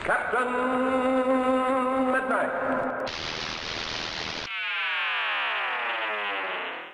Captain Midnight.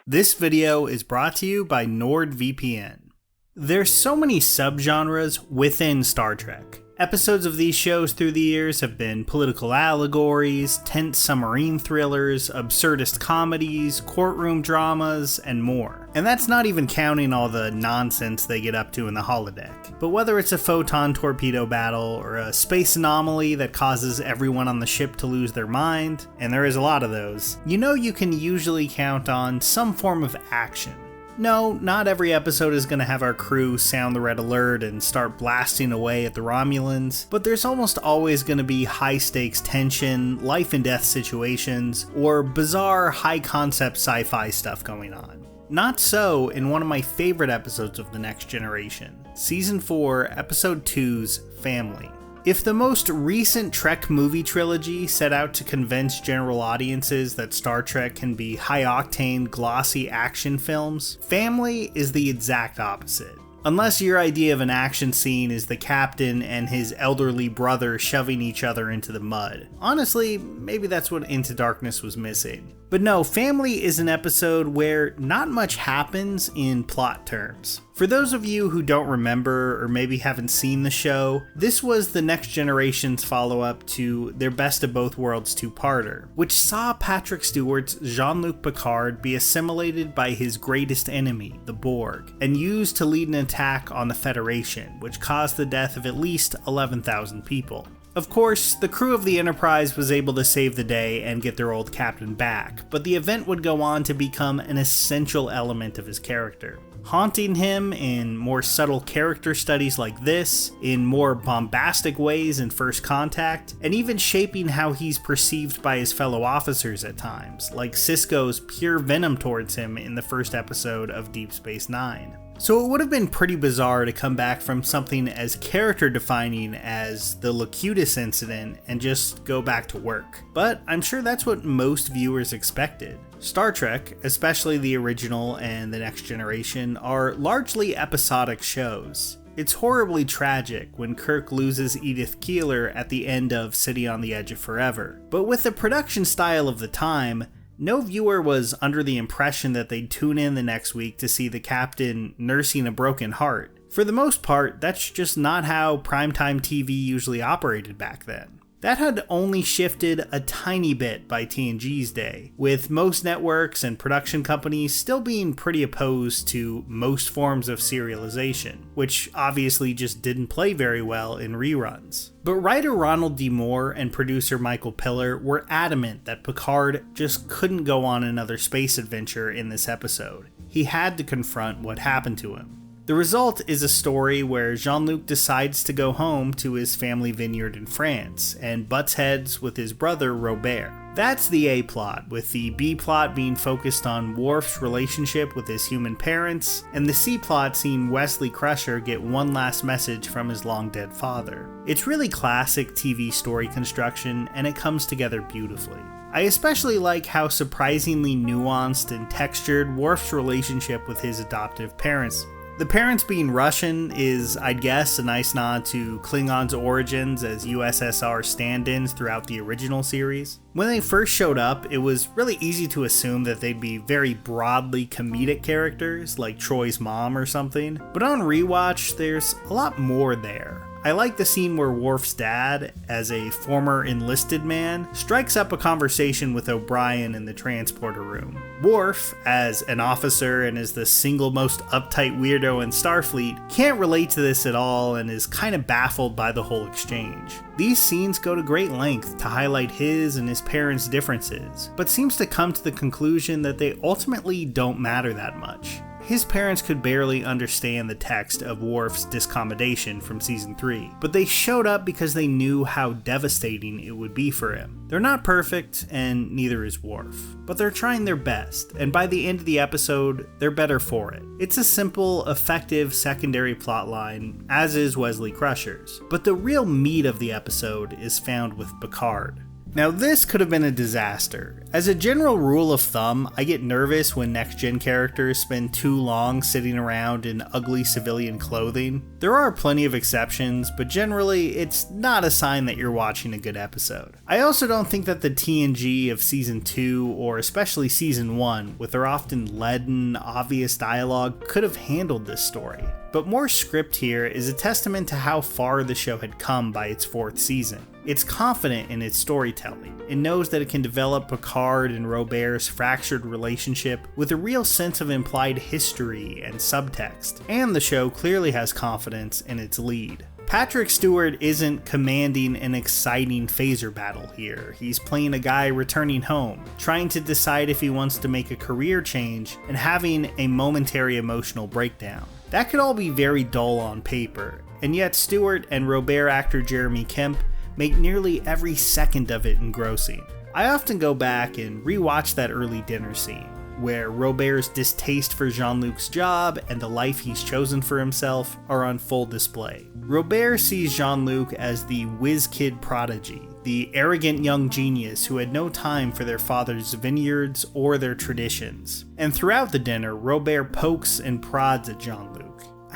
This video is brought to you by NordVPN. There's so many subgenres within Star Trek. Episodes of these shows through the years have been political allegories, tense submarine thrillers, absurdist comedies, courtroom dramas, and more. And that's not even counting all the nonsense they get up to in the holodeck. But whether it's a photon torpedo battle or a space anomaly that causes everyone on the ship to lose their mind, and there is a lot of those, you know you can usually count on some form of action. No, not every episode is going to have our crew sound the red alert and start blasting away at the Romulans, but there's almost always going to be high-stakes tension, life and death situations, or bizarre, high-concept sci-fi stuff going on. Not so in one of my favorite episodes of The Next Generation, Season 4, Episode 2's Family. If the most recent Trek movie trilogy set out to convince general audiences that Star Trek can be high-octane, glossy action films, Family is the exact opposite. Unless your idea of an action scene is the captain and his elderly brother shoving each other into the mud. Honestly, maybe that's what Into Darkness was missing. But no, Family is an episode where not much happens in plot terms. For those of you who don't remember or maybe haven't seen the show, this was the Next Generation's follow-up to their Best of Both Worlds two-parter, which saw Patrick Stewart's Jean-Luc Picard be assimilated by his greatest enemy, the Borg, and used to lead an attack on the Federation, which caused the death of at least 11,000 people. Of course, the crew of the Enterprise was able to save the day and get their old captain back, but the event would go on to become an essential element of his character, haunting him in more subtle character studies like this, in more bombastic ways in First Contact, and even shaping how he's perceived by his fellow officers at times, like Sisko's pure venom towards him in the first episode of Deep Space Nine. So it would have been pretty bizarre to come back from something as character-defining as the Locutus incident and just go back to work. But I'm sure that's what most viewers expected. Star Trek, especially the original and The Next Generation, are largely episodic shows. It's horribly tragic when Kirk loses Edith Keeler at the end of City on the Edge of Forever. But with the production style of the time, no viewer was under the impression that they'd tune in the next week to see the captain nursing a broken heart. For the most part, that's just not how primetime TV usually operated back then. That had only shifted a tiny bit by TNG's day, with most networks and production companies still being pretty opposed to most forms of serialization, which obviously just didn't play very well in reruns. But writer Ronald D. Moore and producer Michael Piller were adamant that Picard just couldn't go on another space adventure in this episode. He had to confront what happened to him. The result is a story where Jean-Luc decides to go home to his family vineyard in France and butts heads with his brother Robert. That's the A-plot, with the B-plot being focused on Worf's relationship with his human parents, and the C-plot seeing Wesley Crusher get one last message from his long-dead father. It's really classic TV story construction, and it comes together beautifully. I especially like how surprisingly nuanced and textured Worf's relationship with his adoptive parents. The parents being Russian is, I'd guess, a nice nod to Klingons' origins as USSR stand-ins throughout the original series. When they first showed up, it was really easy to assume that they'd be very broadly comedic characters, like Troy's mom or something, but on rewatch, there's a lot more there. I like the scene where Worf's dad, as a former enlisted man, strikes up a conversation with O'Brien in the transporter room. Worf, as an officer and as the single most uptight weirdo in Starfleet, can't relate to this at all and is kind of baffled by the whole exchange. These scenes go to great length to highlight his and his parents' differences, but seems to come to the conclusion that they ultimately don't matter that much. His parents could barely understand the text of Worf's discommodation from Season 3, but they showed up because they knew how devastating it would be for him. They're not perfect, and neither is Worf, but they're trying their best, and by the end of the episode, they're better for it. It's a simple, effective secondary plotline, as is Wesley Crusher's, but the real meat of the episode is found with Picard. Now this could have been a disaster. As a general rule of thumb, I get nervous when next-gen characters spend too long sitting around in ugly civilian clothing. There are plenty of exceptions, but generally it's not a sign that you're watching a good episode. I also don't think that the TNG of Season 2, or especially Season 1, with their often leaden, obvious dialogue, could have handled this story. But more script here is a testament to how far the show had come by its 4th season. It's confident in its storytelling. It knows that it can develop Picard and Robert's fractured relationship with a real sense of implied history and subtext, and the show clearly has confidence in its lead. Patrick Stewart isn't commanding an exciting phaser battle here. He's playing a guy returning home, trying to decide if he wants to make a career change, and having a momentary emotional breakdown. That could all be very dull on paper, and yet Stewart and Robert actor Jeremy Kemp make nearly every second of it engrossing. I often go back and rewatch that early dinner scene, where Robert's distaste for Jean-Luc's job and the life he's chosen for himself are on full display. Robert sees Jean-Luc as the whiz-kid prodigy, the arrogant young genius who had no time for their father's vineyards or their traditions. And throughout the dinner, Robert pokes and prods at Jean-Luc.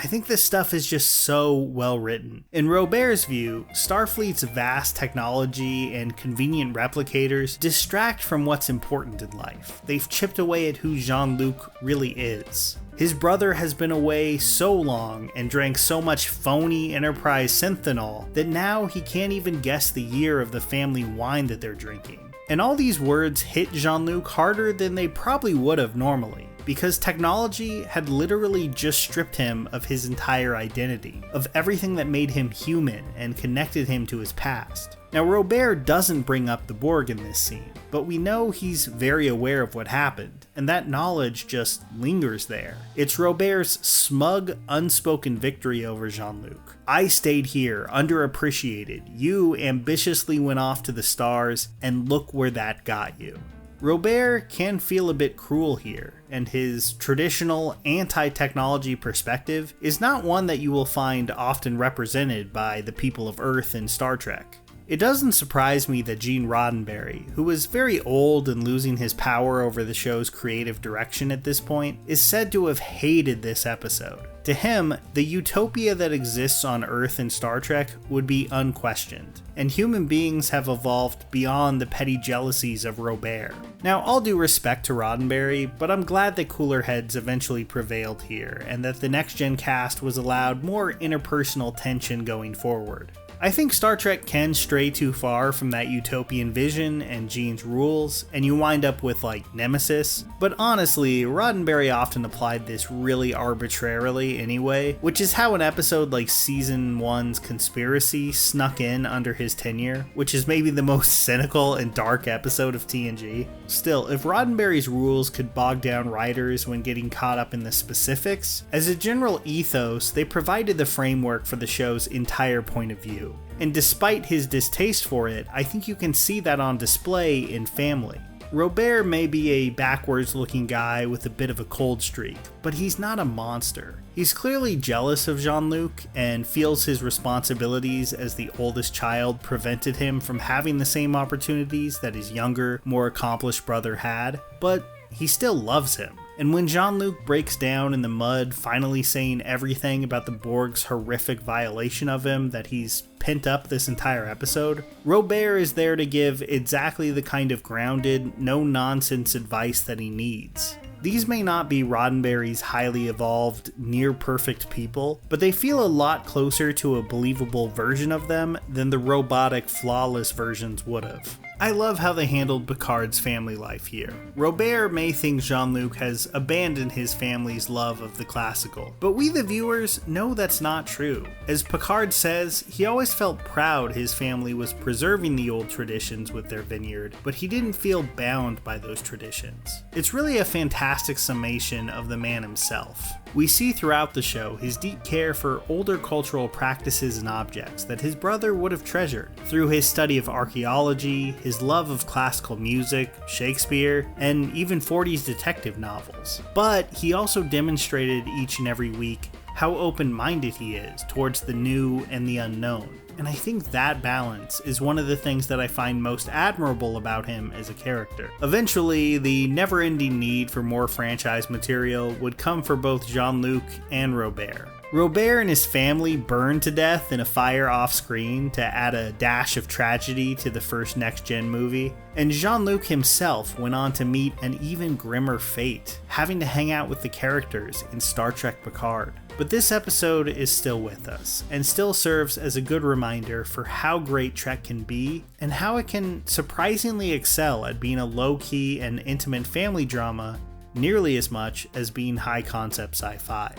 I think this stuff is just so well written. In Robert's view, Starfleet's vast technology and convenient replicators distract from what's important in life. They've chipped away at who Jean-Luc really is. His brother has been away so long and drank so much phony Enterprise synthanol that now he can't even guess the year of the family wine that they're drinking. And all these words hit Jean-Luc harder than they probably would have normally, because technology had literally just stripped him of his entire identity, of everything that made him human and connected him to his past. Now, Robert doesn't bring up the Borg in this scene, but we know he's very aware of what happened, and that knowledge just lingers there. It's Robert's smug, unspoken victory over Jean-Luc. I stayed here, underappreciated. You ambitiously went off to the stars, and look where that got you. Robert can feel a bit cruel here, and his traditional anti-technology perspective is not one that you will find often represented by the people of Earth in Star Trek. It doesn't surprise me that Gene Roddenberry, who was very old and losing his power over the show's creative direction at this point, is said to have hated this episode. To him, the utopia that exists on Earth in Star Trek would be unquestioned, and human beings have evolved beyond the petty jealousies of Robert. Now, all due respect to Roddenberry, but I'm glad that cooler heads eventually prevailed here, and that the Next Gen cast was allowed more interpersonal tension going forward. I think Star Trek can stray too far from that utopian vision and Gene's rules, and you wind up with, like, Nemesis. But honestly, Roddenberry often applied this really arbitrarily anyway, which is how an episode like Season 1's Conspiracy snuck in under his tenure, which is maybe the most cynical and dark episode of TNG. Still, if Roddenberry's rules could bog down writers when getting caught up in the specifics, as a general ethos, they provided the framework for the show's entire point of view. And despite his distaste for it, I think you can see that on display in Family. Robert may be a backwards looking guy with a bit of a cold streak, but he's not a monster. He's clearly jealous of Jean-Luc and feels his responsibilities as the oldest child prevented him from having the same opportunities that his younger, more accomplished brother had, but he still loves him. And when Jean-Luc breaks down in the mud, finally saying everything about the Borg's horrific violation of him that he's pent up this entire episode, Robert is there to give exactly the kind of grounded, no-nonsense advice that he needs. These may not be Roddenberry's highly evolved, near-perfect people, but they feel a lot closer to a believable version of them than the robotic, flawless versions would have. I love how they handled Picard's family life here. Robert may think Jean-Luc has abandoned his family's love of the classical, but we the viewers know that's not true. As Picard says, he always felt proud his family was preserving the old traditions with their vineyard, but he didn't feel bound by those traditions. It's really a fantastic summation of the man himself. We see throughout the show his deep care for older cultural practices and objects that his brother would have treasured, through his study of archaeology, his love of classical music, Shakespeare, and even 40s detective novels. But he also demonstrated each and every week how open-minded he is towards the new and the unknown. and I think that balance is one of the things that I find most admirable about him as a character. Eventually, the never-ending need for more franchise material would come for both Jean-Luc and Robert. Robert and his family burned to death in a fire off-screen to add a dash of tragedy to the first next-gen movie, and Jean-Luc himself went on to meet an even grimmer fate, having to hang out with the characters in Star Trek Picard. But this episode is still with us, and still serves as a good reminder for how great Trek can be, and how it can surprisingly excel at being a low-key and intimate family drama nearly as much as being high-concept sci-fi.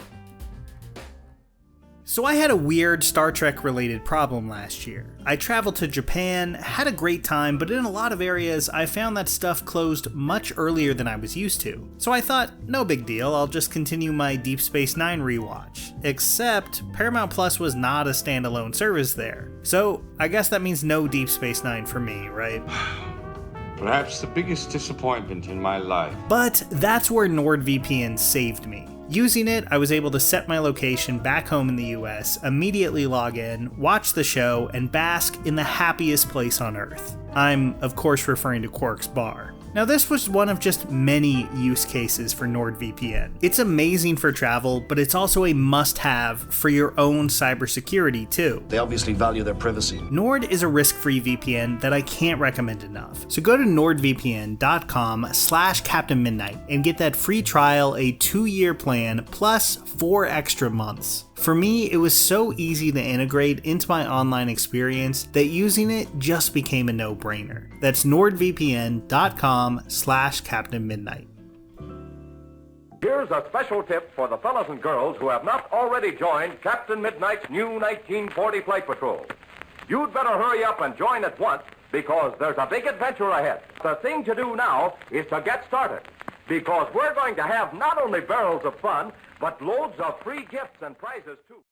So I had a weird Star Trek related problem last year. I traveled to Japan, had a great time, but in a lot of areas I found that stuff closed much earlier than I was used to. So I thought, no big deal, I'll just continue my Deep Space Nine rewatch. Except, Paramount Plus was not a standalone service there. So I guess that means no Deep Space Nine for me, right? Perhaps the biggest disappointment in my life. But that's where NordVPN saved me. Using it, I was able to set my location back home in the US, immediately log in, watch the show, and bask in the happiest place on Earth. I'm, of course, referring to Quark's Bar. Now, this was one of just many use cases for NordVPN. It's amazing for travel, but it's also a must-have for your own cybersecurity, too. They obviously value their privacy. Nord is a risk-free VPN that I can't recommend enough. So go to nordvpn.com/Captain Midnight and get that free trial, a 2-year plan, plus 4 extra months. For me, it was so easy to integrate into my online experience that using it just became a no-brainer. That's nordvpn.com/Captain Midnight. Here's a special tip for the fellas and girls who have not already joined Captain Midnight's new 1940 Flight Patrol. You'd better hurry up and join at once because there's a big adventure ahead. The thing to do now is to get started because we're going to have not only barrels of fun, but loads of free gifts and prizes, too.